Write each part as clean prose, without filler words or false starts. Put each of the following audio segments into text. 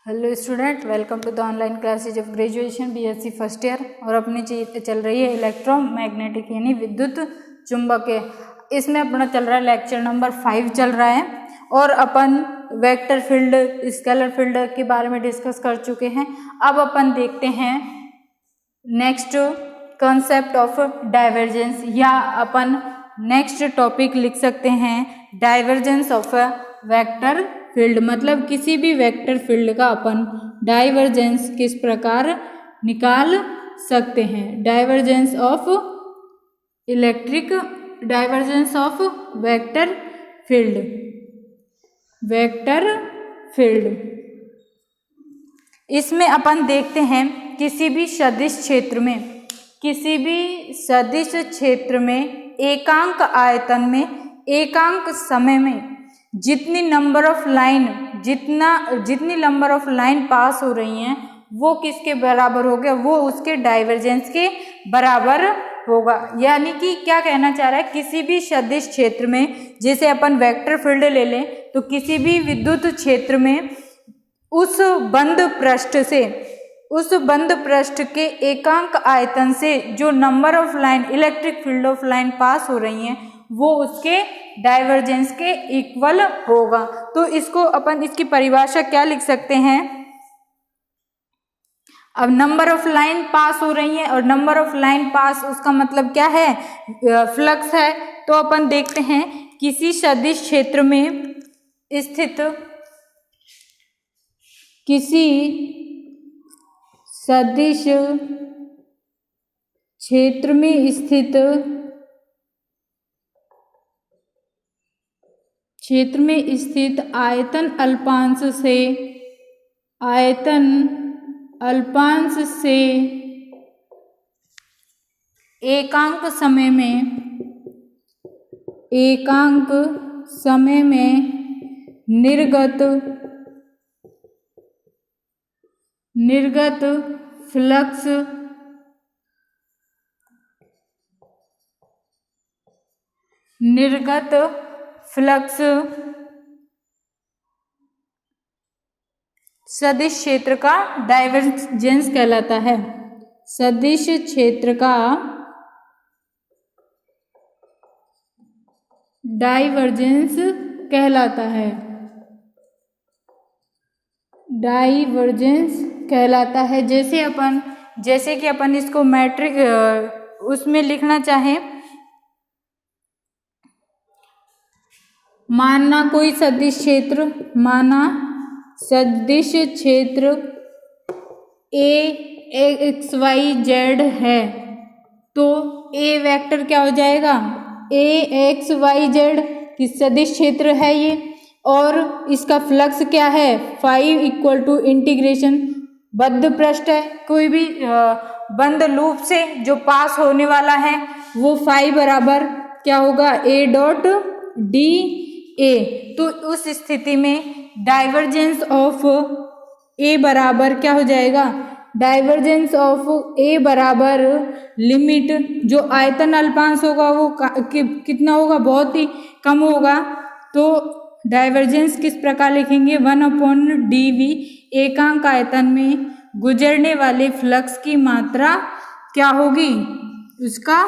Hello student, welcome to the online classes of graduation BSc first year. और अपनी चल रही है इलेक्ट्रोमैग्नेटिक यानी विद्युत चुंबकीय। इसमें अपना चल रहा है लेक्चर नंबर 5 चल रहा है। और अपन वेक्टर फील्ड, स्केलर फील्ड के बारे में डिस्कस कर चुके हैं। अब अपन देखते हैं नेक्स्ट कॉन्सेप्ट ऑफ डाइवर्जेंस, या अपन नेक्स्ट टॉपिक लिख सकते हैं डाइवर्जेंस ऑफ वेक्टर फील्ड। मतलब किसी भी वेक्टर फील्ड का अपन डाइवर्जेंस किस प्रकार निकाल सकते हैं। Divergence of divergence of vector field. Vector field इसमें अपन देखते हैं किसी भी सदिश क्षेत्र में एकांक आयतन में एकांक समय में जितनी नंबर ऑफ लाइन पास हो रही हैं वो किसके बराबर हो गया, वो उसके डाइवर्जेंस के बराबर होगा। यानी कि क्या कहना चाह रहा है, किसी भी सदिश क्षेत्र में, जैसे अपन वेक्टर फील्ड ले लें, तो किसी भी विद्युत क्षेत्र में उस बंद पृष्ठ के एकांक आयतन से जो number of line, electric field of line pass हो रही हैं, वो उसके डाइवर्जेंस के इक्वल होगा। तो इसको अपन, इसकी परिभाषा क्या लिख सकते हैं। अब नंबर ऑफ लाइन पास हो रही है, और नंबर ऑफ लाइन पास उसका मतलब क्या है, फ्लक्स है। तो अपन देखते हैं किसी सदिश क्षेत्र में स्थित क्षेत्र में स्थित आयतन अल्पांश से एकांक समय में निर्गत फ्लक्स सदिश क्षेत्र का डाइवर्जेंस कहलाता है। सदिश क्षेत्र का डाइवर्जेंस कहलाता है। जैसे कि अपन इसको मैट्रिक उसमें लिखना चाहें, माना कोई सदिश क्षेत्र ए एक्स वाई जेड है, तो ए वेक्टर क्या हो जाएगा, ए एक्स वाई जेड की सदिश क्षेत्र है ये। और इसका फ्लक्स क्या है, 5 इक्वल टू इंटीग्रेशन बद्ध पृष्ठ है, कोई भी बंद लूप से जो पास होने वाला है वो 5 बराबर क्या होगा, ए डॉट डी ए। तो उस स्थिति में डाइवर्जेंस ऑफ ए बराबर क्या हो जाएगा, डाइवर्जेंस ऑफ ए बराबर लिमिट, जो आयतन अल्पांश होगा वो कितना होगा, बहुत ही कम होगा। तो डाइवर्जेंस किस प्रकार लिखेंगे, 1/dv एकांक आयतन में गुजरने वाले फ्लक्स की मात्रा क्या होगी, उसका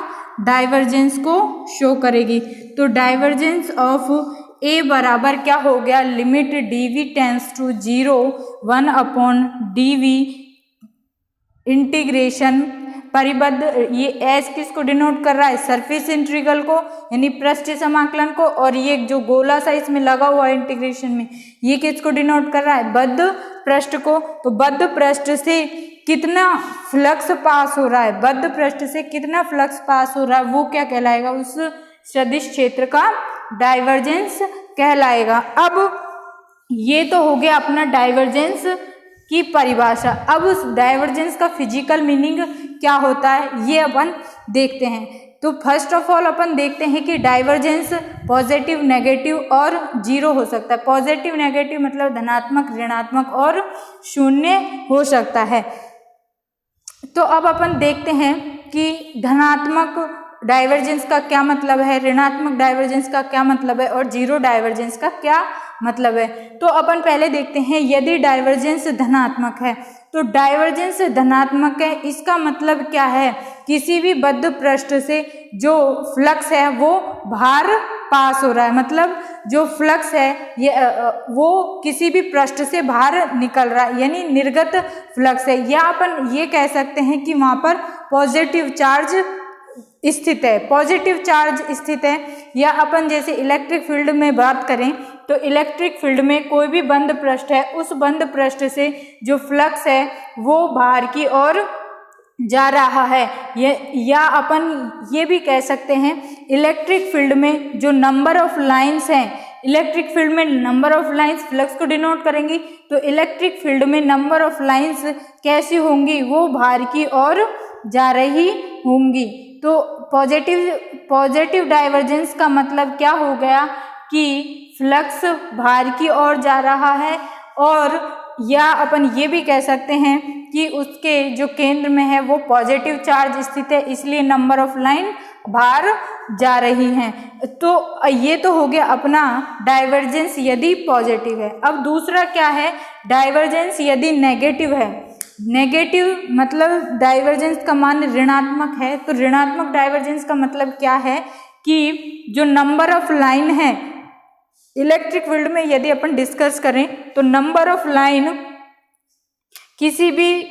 डाइवर्जेंस को शो करेगी। तो डाइवर्जेंस ऑफ ए बराबर क्या हो गया, limit dv tends to 0, 1/dv integration परिबद्ध, ये एस किसको डिनोट कर रहा है, सरफेस इंटीग्रल को, यानी पृष्ठ समाकलन को। और ये जो गोला सा इसमें लगा हुआ है इंटीग्रेशन में, ये किसको डिनोट कर रहा है, बद्ध पृष्ठ को। तो बद्ध पृष्ठ से कितना फ्लक्स पास हो रहा है, वो क्या कहलाएगा, उस सदिश क्षेत्र का डाइवर्जेंस कहलाएगा। अब ये तो हो गया अपना डाइवर्जेंस की परिभाषा। अब उस डाइवर्जेंस का फिजिकल मीनिंग क्या होता है ये अपन देखते हैं। तो फर्स्ट ऑफ ऑल अपन देखते हैं कि डाइवर्जेंस पॉजिटिव, नेगेटिव और जीरो हो सकता है। पॉजिटिव नेगेटिव मतलब धनात्मक, ऋणात्मक और शून्य हो सकता है। तो अब अपन देखते हैं कि धनात्मक डाइवर्जेंस का क्या मतलब है, ऋणात्मक डाइवर्जेंस का क्या मतलब है, और जीरो डाइवर्जेंस का क्या मतलब है। तो अपन पहले देखते हैं, यदि डाइवर्जेंस धनात्मक है, तो डाइवर्जेंस धनात्मक है इसका मतलब क्या है, किसी भी बद्ध पृष्ठ से जो फ्लक्स है वो बाहर पास हो रहा है, मतलब जो फ्लक्स है ये वो किसी भी पृष्ठ से बाहर निकल रहा है, यानी निर्गत फ्लक्स है, या अपन ये कह सकते हैं कि वहां पर पॉजिटिव चार्ज स्थित है, पॉजिटिव चार्ज स्थित है। या अपन जैसे इलेक्ट्रिक फील्ड में बात करें तो इलेक्ट्रिक फील्ड में कोई भी बंद पृष्ठ है, उस बंद पृष्ठ से जो फ्लक्स है वो बाहर की ओर जा रहा है। या अपन ये भी कह सकते हैं इलेक्ट्रिक फील्ड में जो नंबर ऑफ लाइंस हैं, इलेक्ट्रिक फील्ड में नंबर ऑफ लाइंस फ्लक्स को डिनोट करेंगी, तो इलेक्ट्रिक फील्ड में नंबर ऑफ लाइंस कैसी होंगी, वो बाहर की ओर जा रही होंगी। तो पॉजिटिव डाइवर्जेंस का मतलब क्या हो गया कि फ्लक्स बाहर की ओर जा रहा है, और या अपन ये भी कह सकते हैं कि उसके जो केंद्र में है वो पॉजिटिव चार्ज स्थित है, इसलिए नंबर ऑफ लाइन बाहर जा रही हैं। तो ये तो हो गया अपना डाइवर्जेंस यदि पॉजिटिव है। अब दूसरा क्या है, डाइवर्जेंस यदि नेगेटिव है। नेगेटिव मतलब डाइवर्जेंस का मान ऋणात्मक है, तो ऋणात्मक डाइवर्जेंस का मतलब क्या है कि जो नंबर ऑफ लाइन है इलेक्ट्रिक फील्ड में, यदि अपन डिस्कस करें तो नंबर ऑफ लाइन किसी भी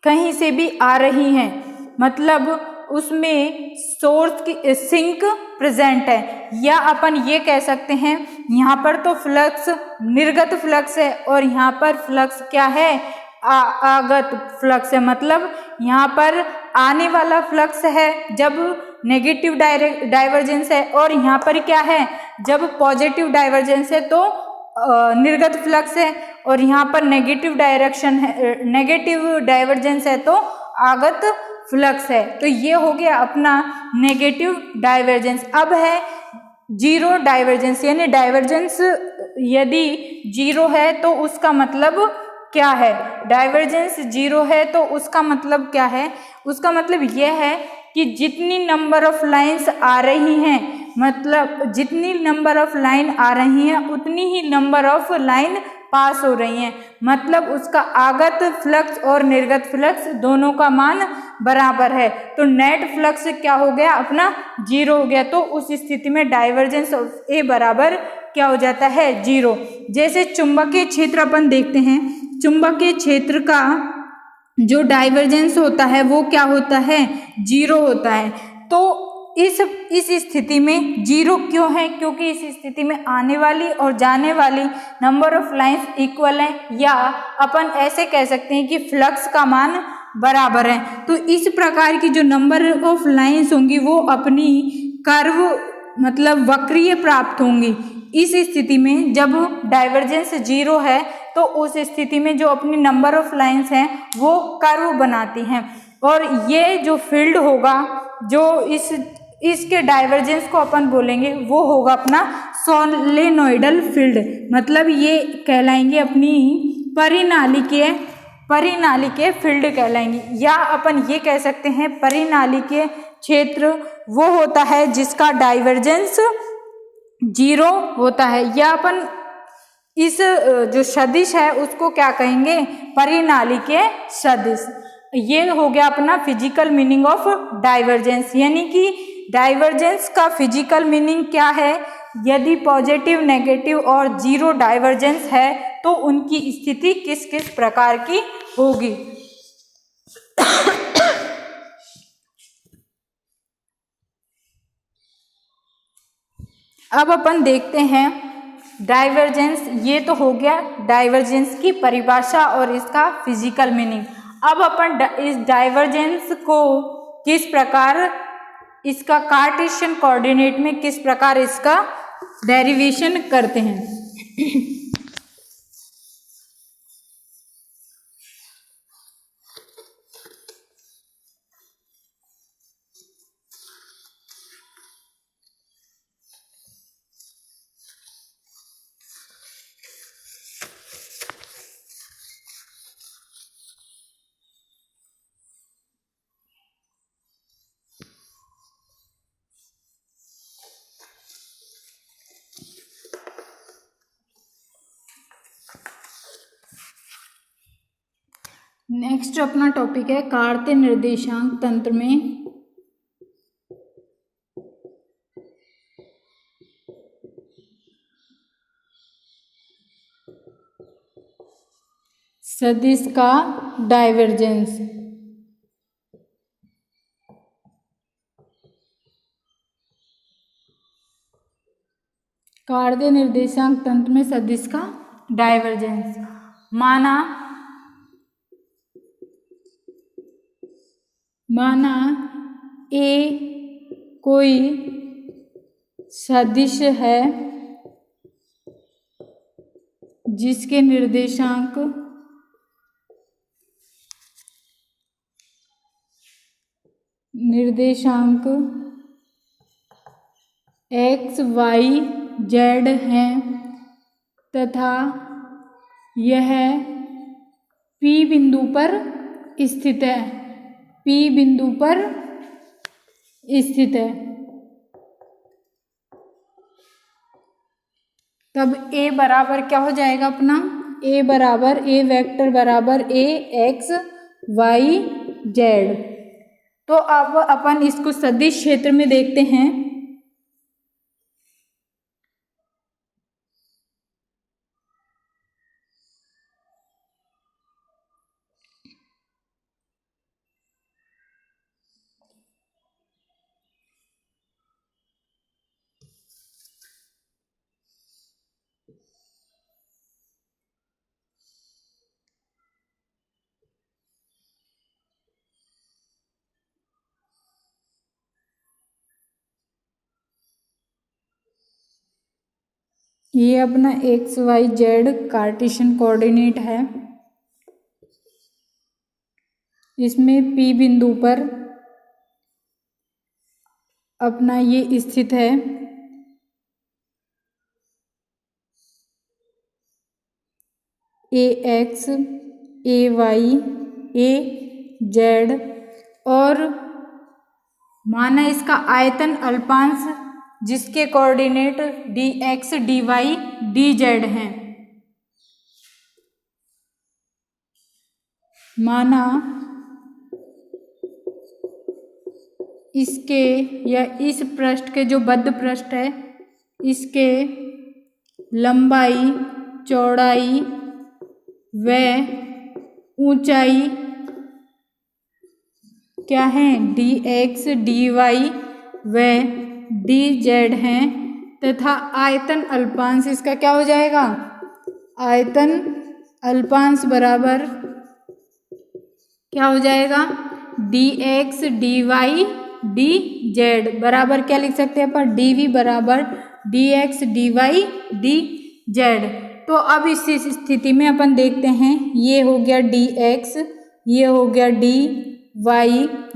कहीं से भी आ रही हैं, मतलब उसमें सोर्स की सिंक प्रेजेंट है, या अपन ये कह सकते हैं यहाँ पर तो फ्लक्स निर्गत फ्लक्स है और यहाँ पर फ्लक्स क्या है, आगत फ्लक्स है, मतलब यहाँ पर आने वाला फ्लक्स है जब नेगेटिव डाइवर्जेंस है, और यहाँ पर क्या है जब पॉजिटिव डाइवर्जेंस है तो निर्गत फ्लक्स है, और यहाँ पर नेगेटिव डाइवर्जेंस है तो आगत फ्लक्स है। तो ये हो गया अपना नेगेटिव डाइवर्जेंस। अब है जीरो डाइवर्जेंस, यानी डाइवर्जेंस यदि जीरो है तो उसका मतलब क्या है, डाइवर्जेंस जीरो है तो उसका मतलब क्या है, उसका मतलब यह है कि जितनी नंबर ऑफ लाइंस आ रही हैं, मतलब जितनी नंबर ऑफ लाइन आ रही हैं उतनी ही नंबर ऑफ लाइन पास हो रही हैं, मतलब उसका आगत फ्लक्स और निर्गत फ्लक्स दोनों का मान बराबर है। तो नेट फ्लक्स क्या हो गया अपना, जीरो हो गया। तो उस स्थिति में डाइवर्जेंस ऑफ ए बराबर क्या हो जाता है, जीरो। जैसे चुंबकीय क्षेत्र अपन देखते हैं, चुंबकीय क्षेत्र का जो डाइवर्जेंस होता है वो क्या होता है, जीरो होता है। तो इस स्थिति में जीरो क्यों है, क्योंकि इस स्थिति में आने वाली और जाने वाली नंबर ऑफ लाइंस इक्वल है, या अपन ऐसे कह सकते हैं कि फ्लक्स का मान बराबर है। तो इस प्रकार की जो नंबर ऑफ लाइंस होंगी वो अपनी कर्व मतलब वक्रीय प्राप्त होंगी। इस स्थिति में जब डाइवर्जेंस जीरो है तो उस स्थिति में जो अपनी नंबर ऑफ लाइंस हैं वो कर्व बनाती हैं, और ये जो फील्ड होगा जो इसके डाइवर्जेंस को अपन बोलेंगे वो होगा अपना सोलेनोइडल फील्ड, मतलब ये कहलाएंगे अपनी परिनालिकीय फील्ड कहलाएंगी। या अपन ये कह सकते हैं परिनालिकीय क्षेत्र वो होता है जिसका डाइवर्जेंस जीरो होता है, या अपन इस जो सदिश है उसको क्या कहेंगे, परिनालिकीय सदिश। ये हो गया अपना फिजिकल मीनिंग ऑफ डाइवर्जेंस, यानी कि डाइवर्जेंस का फिजिकल मीनिंग क्या है, यदि पॉजिटिव नेगेटिव और जीरो डाइवर्जेंस है तो उनकी स्थिति किस किस प्रकार की होगी। अब अपन देखते हैं डाइवर्जेंस, ये तो हो गया डाइवर्जेंस की परिभाषा और इसका फिजिकल मीनिंग। अब अपन इस डाइवर्जेंस को किस प्रकार इसका कार्टेशियन कोऑर्डिनेट में किस प्रकार इसका डेरिवेशन करते हैं। नेक्स्ट अपना टॉपिक है कार्तीय निर्देशांक तंत्र में सदिश का डाइवर्जेंस। कार्तीय निर्देशांक तंत्र में सदिश का डाइवर्जेंस। माना ए कोई सदिश है जिसके निर्देशांक x, y, z हैं तथा यह P बिंदु पर स्थित है। तब A बराबर क्या हो जाएगा अपना? A वेक्टर बराबर Ax y z। तो अब अपन इसको सदिश क्षेत्र में देखते हैं। ये अपना x y z Cartesian coordinate है। इसमें P बिंदु पर अपना ये स्थित है। AX, AY, AZ और माना इसका आयतन अल्पांश जिसके कोऑर्डिनेट dx, dy, dz हैं। माना इसके या इस पृष्ठ के जो बद्ध पृष्ठ है इसके लंबाई, चौड़ाई व ऊंचाई क्या है? dx, dy व dz हैं तथा आयतन अल्पांश इसका क्या हो जाएगा? आयतन अल्पांश बराबर क्या हो जाएगा? dx, dy, dz बराबर क्या लिख सकते हैं अपन? dv बराबर dx, dy, dz। तो अब इस स्थिति में अपन देखते हैं, ये हो गया dx, ये हो गया dy,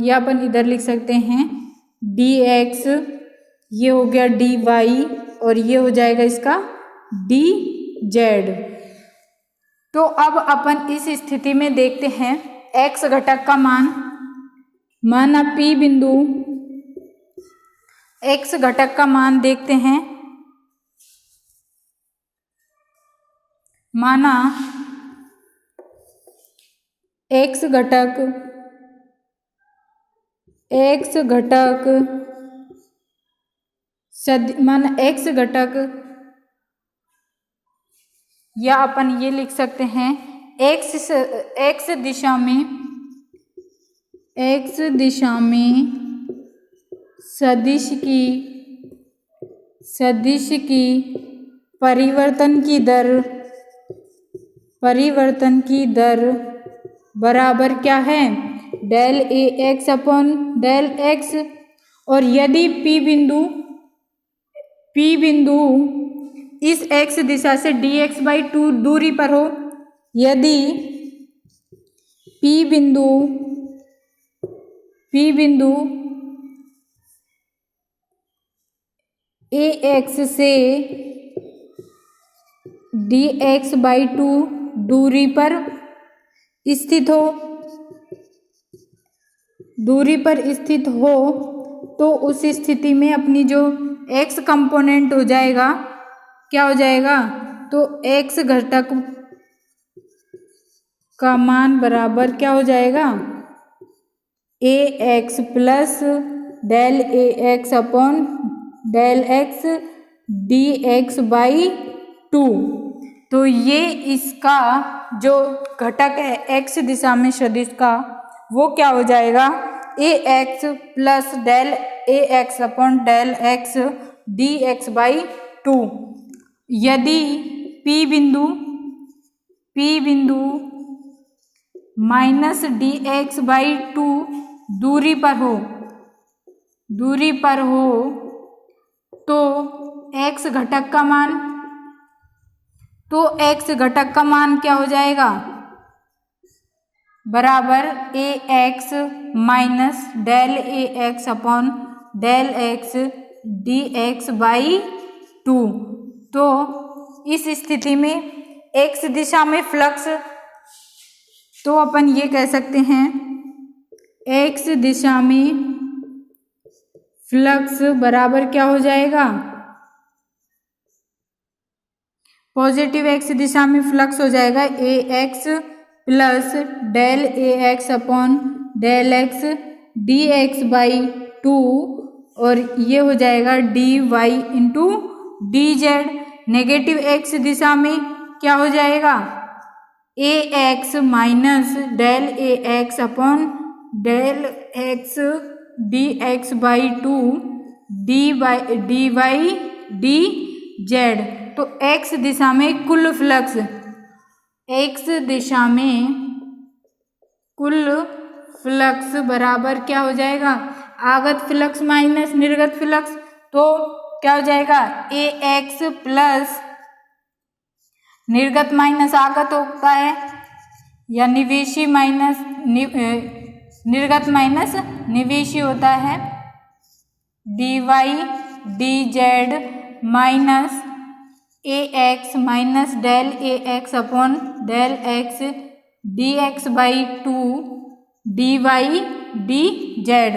या अपन इधर लिख सकते हैं dx, ये हो गया dy और ये हो जाएगा इसका dz। तो अब अपन इस स्थिति में देखते हैं x घटक का मान। माना P बिंदु x घटक का मान देखते हैं। माना x घटक माना x घटक या अपन ये लिख सकते हैं x दिशा में सदिश की परिवर्तन की दर बराबर क्या है? Del ax upon del x। और यदि P बिंदु इस x दिशा से dx/2 दूरी पर हो, यदि P बिंदु ax से dx/2 दूरी पर स्थित हो तो उस स्थिति में अपनी जो x कंपोनेंट हो जाएगा क्या हो जाएगा? तो x घटक का मान बराबर क्या हो जाएगा, A X plus del A x upon del x D x by 2। तो ये इसका जो घटक है एक्स दिशा में सदिश का वो क्या हो जाएगा, A X plus del A x upon del x D x by 2। यदि P बिंदु माइनस डी एक्स बाई 2 दूरी पर हो तो x घटक का मान क्या हो जाएगा, बराबर A x minus del A x upon del x D x by 2। तो इस स्थिति में x दिशा में फ्लक्स, तो अपन ये कह सकते हैं x दिशा में फ्लक्स बराबर क्या हो जाएगा, पॉजिटिव x दिशा में फ्लक्स हो जाएगा A X plus del A x upon del x D x by 2 और ये हो जाएगा D Y into D Z. Negative x दिशा में क्या हो जाएगा, A x minus del A x upon del x D x by 2 D Y D Z. तो x दिशा में कुल फ्लक्स, x दिशा में कुल फ्लक्स बराबर क्या हो जाएगा, आगत फ्लक्स माइनस निर्गत फ्लक्स। तो क्या हो जाएगा, ए एक्स प्लस निर्गत माइनस आगत होता है, या निवेशी माइनस निर्गत माइनस निवेशी होता है, d Y D z minus a x minus del A x upon del x D x by 2 D Y D z.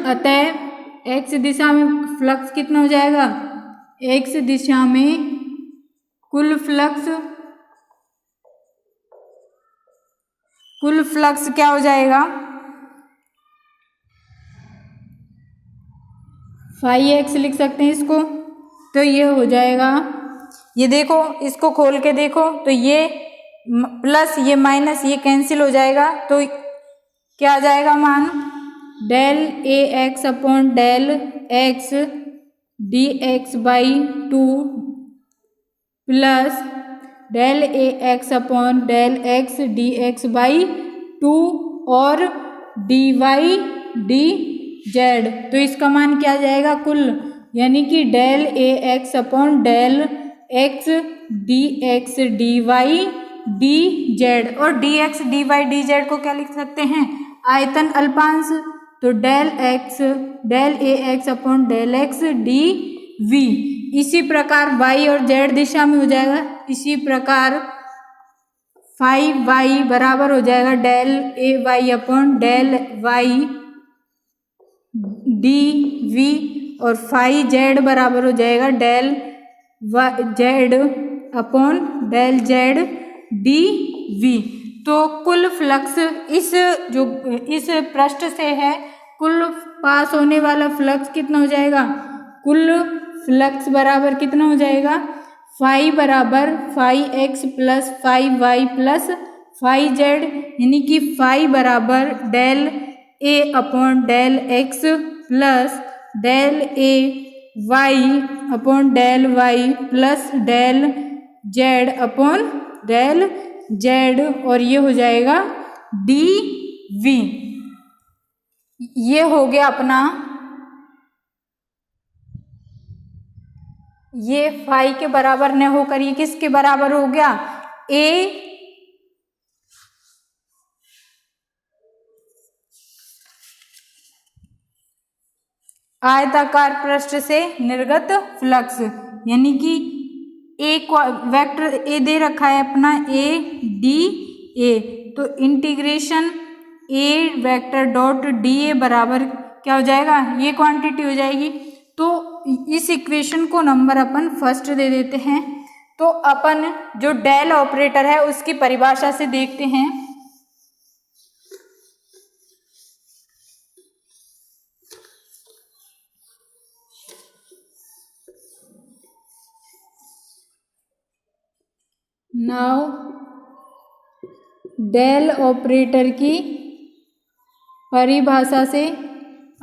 अतः x दिशा में फ्लक्स कितना हो जाएगा, x दिशा में कुल फ्लक्स क्या हो जाएगा, फाई एक्स लिख सकते हैं इसको। तो ये हो जाएगा, ये देखो इसको खोल के देखो तो ये प्लस ये माइनस ये कैंसिल हो जाएगा, तो क्या आ जाएगा मान, del A x upon del x D x by 2 plus del A x upon del x D x by 2 और डी वाई डी जेड। तो इसका मान क्या आ जाएगा कुल, यानी कि डेल ए x upon del x D Y D Z. और D X D Y D Z को क्या लिख सकते हैं, आयतन अल्पांश। तो डेल ए x upon del x D V. इसी प्रकार वाई और जेड दिशा में हो जाएगा, इसी प्रकार फाई वाई बराबर हो जाएगा डेल ए Y upon del y d v, और फाई जेड बराबर हो जाएगा del Z upon del z d v. तो कुल फ्लक्स इस पृष्ठ से है, कुल पास होने वाला फ्लक्स कितना हो जाएगा, कुल फ्लक्स बराबर कितना हो जाएगा, फाई बराबर phi X plus phi Y plus phi Z, यानी कि फाई बराबर del A upon del X plus del A Y upon del Y plus del Z upon del Z, और ये हो जाएगा डी वी। ये हो गया अपना, ये फाई के बराबर न होकर ये किसके बराबर हो गया, ए आयताकार पृष्ठ से निर्गत फ्लक्स, यानी कि एक वेक्टर ए दे रखा है अपना ए डी ए, तो integration A vector dot D A बराबर क्या हो जाएगा, ये क्वांटिटी हो जाएगी। तो इस इक्वेशन को नंबर अपन फर्स्ट दे देते हैं। तो अपन जो डेल ऑपरेटर है उसकी परिभाषा से देखते हैं। नाउ डेल ऑपरेटर की परिभाषा से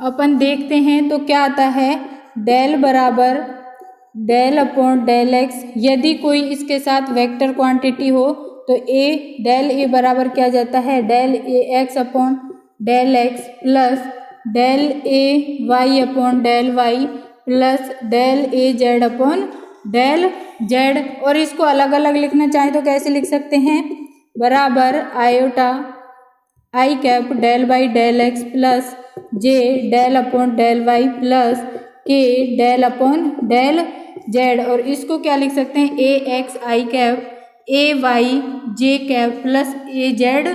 अपन देखते हैं तो क्या आता है, डेल बराबर डेल अपॉन डेल एक्स। यदि कोई इसके साथ वेक्टर क्वांटिटी हो तो डेल ए बराबर क्या जाता है, del A x upon del X plus del A Y upon del Y plus del A Z upon del Z. और इसको अलग अलग लिखना चाहें तो कैसे लिख सकते हैं, बराबर iota I cap del by del X plus J del upon del Y plus K del upon del Z. और इसको क्या लिख सकते हैं, A X I cap A Y J cap plus A Z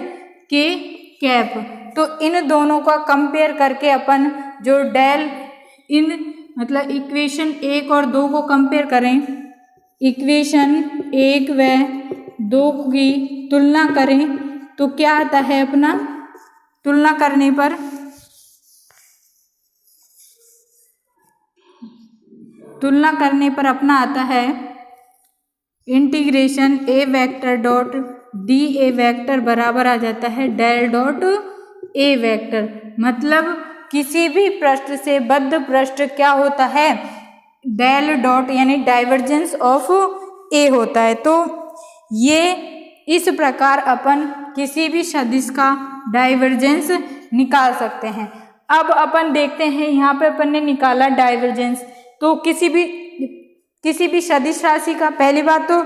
K cap. तो इन दोनों का कंपेयर करके अपन जो डेल इन मतलब इक्वेशन 1 और 2 को कंपेयर करें, इक्वेशन 1 व 2 की तुलना करें तो क्या आता है अपना, तुलना करने पर अपना आता है integration A vector dot D A vector बराबर आ जाता है डेल डॉट ए वेक्टर। मतलब किसी भी पृष्ठ से बद्ध पृष्ठ क्या होता है, डेल डॉट यानी डाइवर्जेंस ऑफ ए होता है। तो ये इस प्रकार अपन किसी भी सदिश का डाइवर्जेंस निकाल सकते हैं। अब अपन देखते हैं यहाँ पे अपन ने निकाला डाइवर्जेंस, तो किसी भी सदिश राशि का पहली बात तो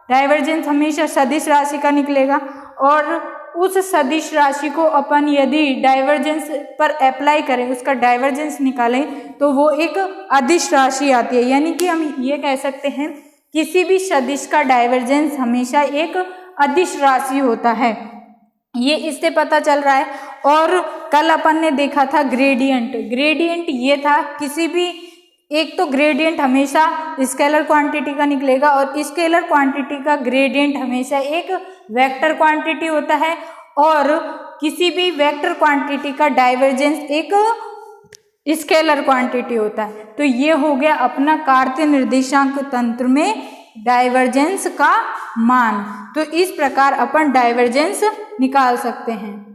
डाइवर्जेंस हमेशा सदिश राशि का निकलेगा, और उस सदिश राशि को अपन यदि डाइवर्जेंस पर अप्लाई करें, उसका डाइवर्जेंस निकालें तो वो एक अदिश राशि आती है। यानी कि हम ये कह सकते हैं किसी भी सदिश का डाइवर्जेंस हमेशा एक अदिश राशि होता है, ये इससे पता चल रहा है। और कल अपन ने देखा था ग्रेडियंट ये था किसी भी एक तो ग्रेडियंट हमेशा स्केलर क्वांटिटी का निकलेगा, और स्केलर क्वांटिटी का ग्रेडियंट हमेशा एक वेक्टर क्वांटिटी होता है, और किसी भी वेक्टर क्वांटिटी का डाइवर्जेंस एक स्केलर क्वांटिटी होता है। तो ये हो गया अपना कार्तीय निर्देशांक तंत्र में डाइवर्जेंस का मान। तो इस प्रकार अपन डाइवर्जेंस निकाल सकते हैं।